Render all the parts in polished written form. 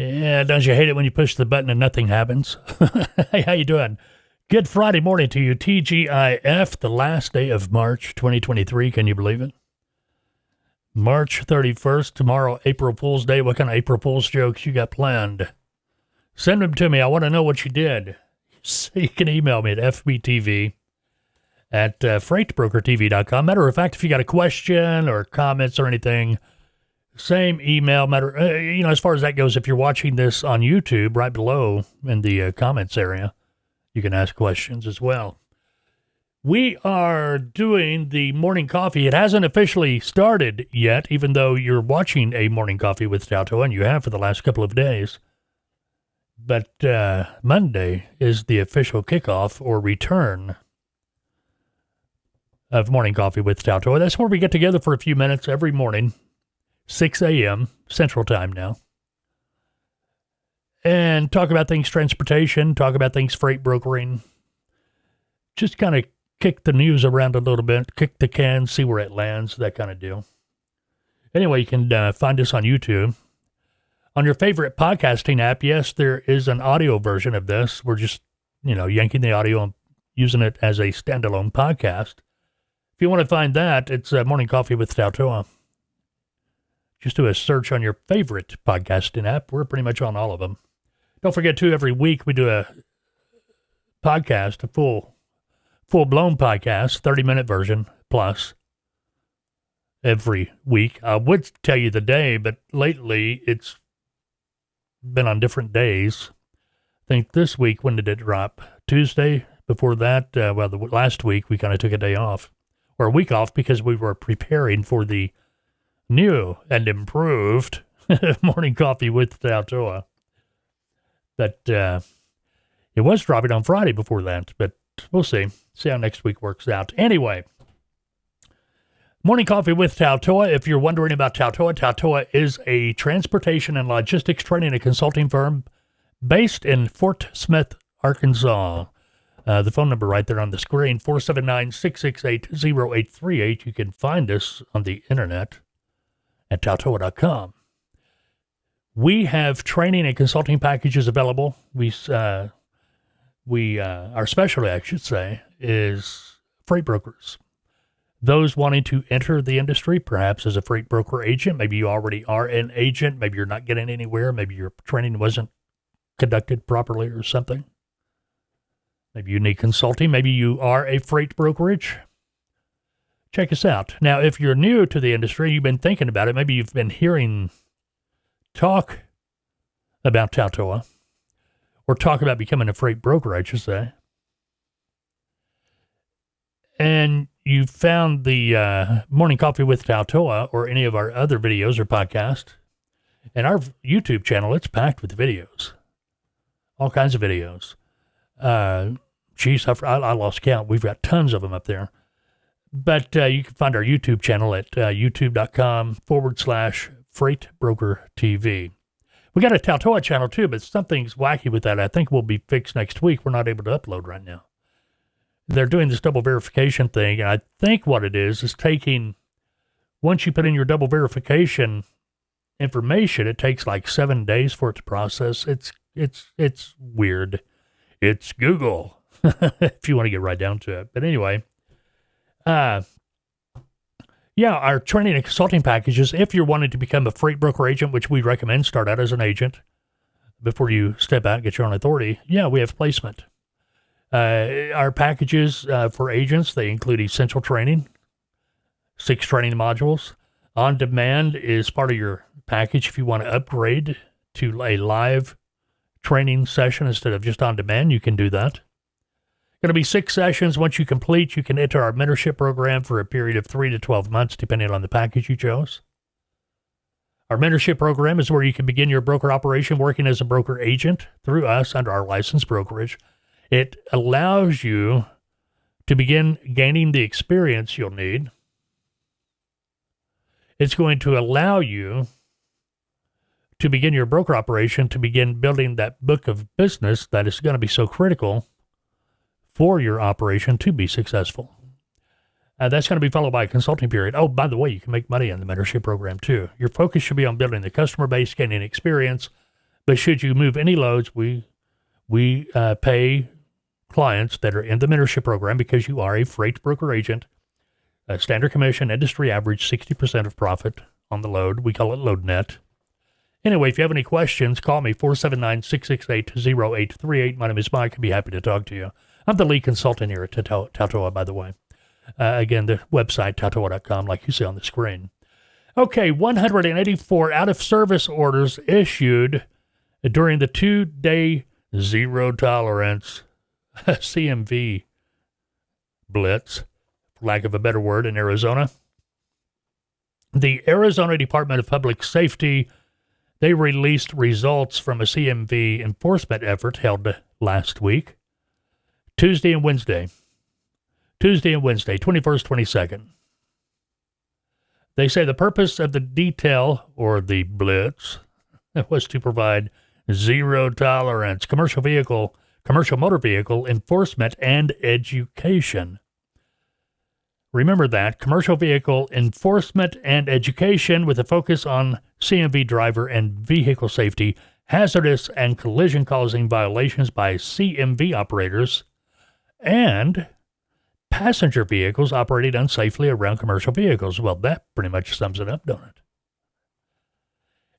Yeah, don't you hate it when you push the button and nothing happens? Hey, how you doing? Good Friday morning to you. TGIF, the last day of March 2023. Can you believe it? March 31st, tomorrow, April Fool's Day. What kind of April Fool's jokes you got planned? Send them to me. I want to know what you did. So you can email me at fbtv@freightbrokertv.com. Matter of fact, if you got a question or comments or anything, same email. As far as that goes, if you're watching this on YouTube, right below in the comments area, you can ask questions as well. We are doing the morning coffee. It hasn't officially started yet, even though you're watching a morning coffee with TALTOA, and you have for the last couple of days. But Monday is the official kickoff or return of morning coffee with TALTOA. That's where we get together for a few minutes every morning, 6 a.m. Central Time now, and talk about things transportation, talk about things freight brokering, just kind of kick the news around a little bit, kick the can, see where it lands, that kind of deal. Anyway, you can find us on YouTube. On your favorite podcasting app, yes, there is an audio version of this. We're just, yanking the audio and using it as a standalone podcast. If you want to find that, it's Morning Coffee with TALTOA. Just do a search on your favorite podcasting app. We're pretty much on all of them. Don't forget, too, every week we do a podcast, a full-blown podcast, 30-minute version plus every week. I would tell you the day, but lately it's been on different days. I think this week, when did it drop? Tuesday. Before that, the last week, we kind of took a day off, or a week off, because we were preparing for the new and improved morning coffee with TALTOA. But it was dropping on Friday before that, but we'll see. See how next week works out. Anyway, morning coffee with TALTOA. If you're wondering about TALTOA, TALTOA is a transportation and logistics training and consulting firm based in Fort Smith, Arkansas. The phone number right there on the screen, 479-668-0838. You can find us on the internet at TALTOA.com. We have training and consulting packages available. Our specialty, I should say, is freight brokers. Those wanting to enter the industry, perhaps as a freight broker agent. Maybe you already are an agent. Maybe you're not getting anywhere. Maybe your training wasn't conducted properly or something. Maybe you need consulting. Maybe you are a freight brokerage. Check us out. Now, if you're new to the industry, you've been thinking about it, maybe you've been hearing talk about TALTOA, or talk about becoming a freight broker, I should say, and you found the Morning Coffee with TALTOA or any of our other videos or podcasts, and our YouTube channel, it's packed with videos, all kinds of videos. I lost count. We've got tons of them up there. But you can find our YouTube channel at youtube.com/Freight Broker TV. We got a TALTOA channel too, but something's wacky with that. I think will be fixed next week. We're not able to upload right now. They're doing this double verification thing, and I think what it is taking, once you put in your double verification information, it takes like 7 days for it to process. It's weird. It's Google, if you want to get right down to it. But anyway, our training and consulting packages, if you're wanting to become a freight broker agent, which we recommend, start out as an agent before you step out and get your own authority. Yeah, we have placement. Our packages for agents, they include essential training, 6 training modules. On demand is part of your package if you want to upgrade to a live training session instead of just on demand. You can do that. Going to be 6 sessions. Once you complete, you can enter our mentorship program for a period of 3 to 12 months, depending on the package you chose. Our mentorship program is where you can begin your broker operation working as a broker agent through us under our licensed brokerage. It allows you to begin gaining the experience you'll need. It's going to allow you to begin your broker operation, to begin building that book of business that is going to be so critical for your operation to be successful. That's going to be followed by a consulting period. Oh, by the way, you can make money in the mentorship program too. Your focus should be on building the customer base, gaining experience, But should you move any loads, we pay clients that are in the mentorship program because you are a freight broker agent. Standard commission, industry average, 60% of profit on the load. We call it load net. Anyway, if you have any questions, call me, 479-668-0838. My name is Mike. I'd be happy to talk to you. I'm the lead consultant here at TALTOA, by the way. Again, the website, TALTOA.com, like you see on the screen. Okay, 184 out-of-service orders issued during the 2-day zero-tolerance CMV blitz, for lack of a better word, in Arizona. The Arizona Department of Public Safety, they released results from a CMV enforcement effort held last week, Tuesday and Wednesday, 21st, 22nd. They say the purpose of the detail, or the blitz, was to provide zero tolerance commercial motor vehicle enforcement and education. Remember that, commercial vehicle enforcement and education with a focus on CMV driver and vehicle safety, hazardous and collision-causing violations by CMV operators, and passenger vehicles operating unsafely around commercial vehicles. Well, that pretty much sums it up, don't it?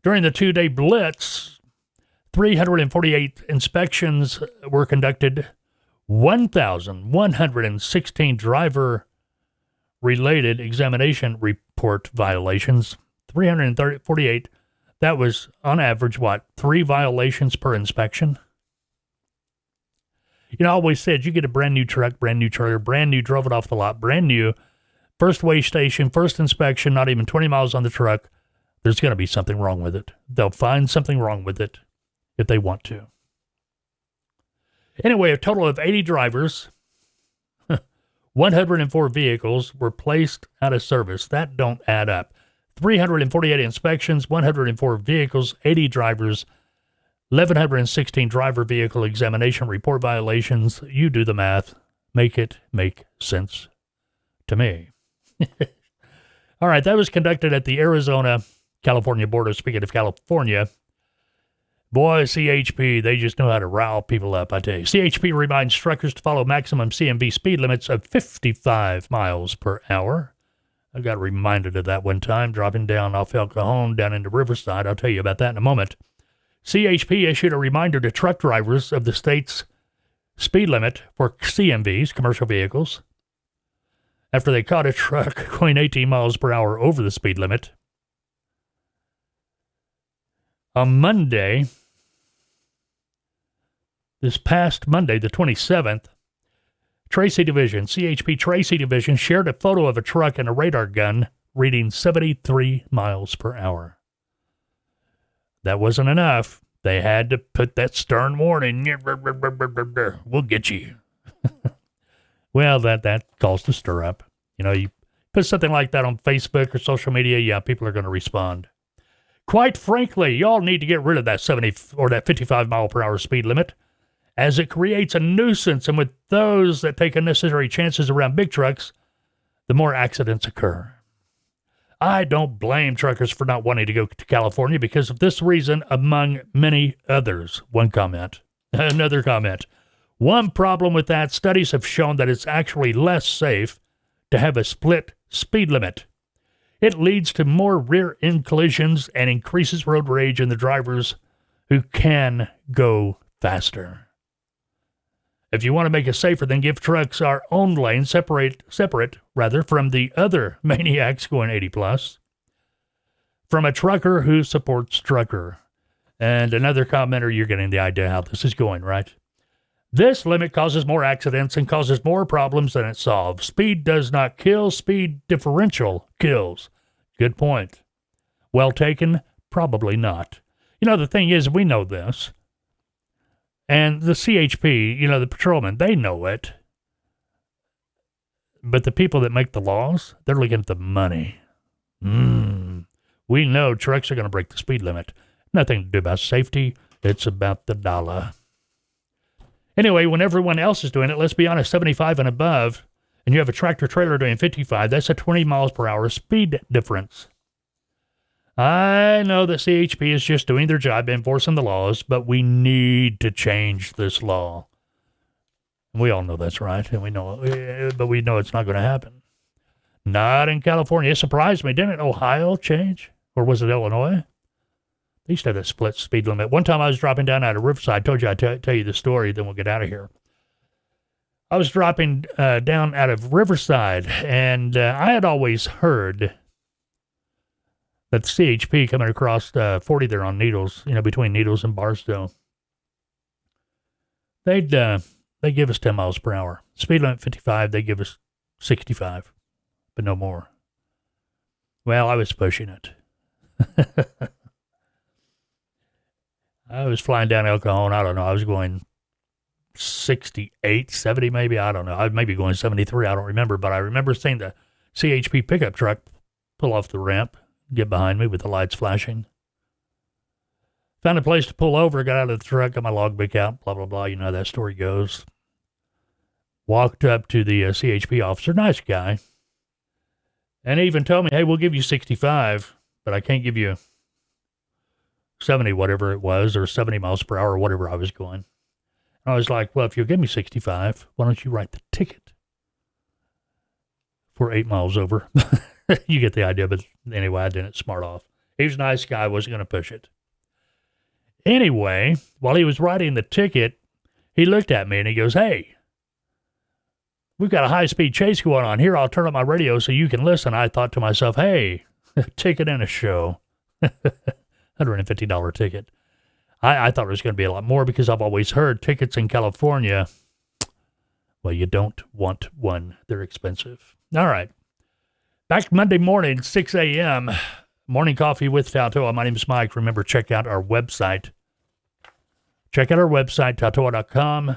During the 2-day blitz, 348 inspections were conducted, 1,116 driver-related examination report violations, 348. That was, on average, 3 violations per inspection? You know, I always said you get a brand new truck, brand new trailer, brand new, drove it off the lot, brand new, first weigh station, first inspection, not even 20 miles on the truck. There's going to be something wrong with it. They'll find something wrong with it if they want to. Anyway, a total of 80 drivers, 104 vehicles were placed out of service. That don't add up. 348 inspections, 104 vehicles, 80 drivers, 1,116 driver vehicle examination report violations. You do the math. Make it make sense to me. All right, that was conducted at the Arizona-California border. Speaking of California, boy, CHP, they just know how to rile people up, I tell you. CHP reminds truckers to follow maximum CMV speed limits of 55 miles per hour. I got reminded of that one time, dropping down off El Cajon down into Riverside. I'll tell you about that in a moment. CHP issued a reminder to truck drivers of the state's speed limit for CMVs, commercial vehicles, after they caught a truck going 18 miles per hour over the speed limit. On Monday, this past Monday, the 27th, CHP Tracy Division shared a photo of a truck and a radar gun reading 73 miles per hour. That wasn't enough. They had to put that stern warning, we'll get you. Well, that caused a stir up. You know, you put something like that on Facebook or social media, yeah, people are going to respond. Quite frankly, y'all need to get rid of that 70 or that 55 mile per hour speed limit, as it creates a nuisance, and with those that take unnecessary chances around big trucks, the more accidents occur. I don't blame truckers for not wanting to go to California because of this reason, among many others. One comment. Another comment. One problem with that, studies have shown that it's actually less safe to have a split speed limit. It leads to more rear-end collisions and increases road rage in the drivers who can go faster. If you want to make it safer, then give trucks our own lane, separate from the other maniacs going 80 plus. From a trucker who supports trucker. And another commenter, you're getting the idea how this is going, right? This limit causes more accidents and causes more problems than it solves. Speed does not kill, speed differential kills. Good point. Well taken? Probably not. You know, the thing is, we know this. And the CHP, you know, the patrolmen, they know it. But the people that make the laws, they're looking at the money. We know trucks are going to break the speed limit. Nothing to do about safety. It's about the dollar. Anyway, when everyone else is doing it, let's be honest, 75 and above, and you have a tractor trailer doing 55, that's a 20 miles per hour speed difference. I know that CHP is just doing their job enforcing the laws, but we need to change this law. We all know that's right, and we know it's not going to happen. Not in California. It surprised me. Didn't Ohio change? Or was it Illinois? They used to have that split speed limit. One time I was dropping down out of Riverside. I told you I'd tell you the story, then we'll get out of here. I was dropping down out of Riverside, and I had always heard that the CHP coming across 40 there on Needles, between Needles and Barstow, they give us 10 miles per hour. Speed limit 55, they give us 65, but no more. Well, I was pushing it. I was flying down El Cajon. I don't know. I was going 68, 70 maybe. I don't know. I was maybe going 73. I don't remember. But I remember seeing the CHP pickup truck pull off the ramp, get behind me with the lights flashing. Found a place to pull over, got out of the truck, got my logbook out, blah, blah, blah. You know how that story goes. Walked up to the CHP officer, nice guy. And he even told me, hey, we'll give you 65, but I can't give you 70, whatever it was, or 70 miles per hour, or whatever I was going. And I was like, well, if you'll give me 65, why don't you write the ticket for 8 miles over? You get the idea, but anyway, I didn't smart off. He was a nice guy, wasn't going to push it. Anyway, while he was writing the ticket, he looked at me and he goes, hey, we've got a high-speed chase going on here. I'll turn up my radio so you can listen. I thought to myself, hey, a ticket and a show. $150 ticket. I thought it was going to be a lot more because I've always heard tickets in California, well, you don't want one. They're expensive. All right. Back Monday morning, 6 a.m., Morning Coffee with TALTOA. My name is Mike. Remember, check out our website. Check out our website, TALTOA.com.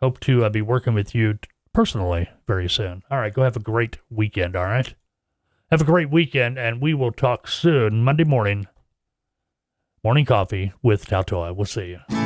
Hope to be working with you personally very soon. All right, go have a great weekend, all right? Have a great weekend, and we will talk soon, Monday morning. Morning Coffee with TALTOA. We'll see you.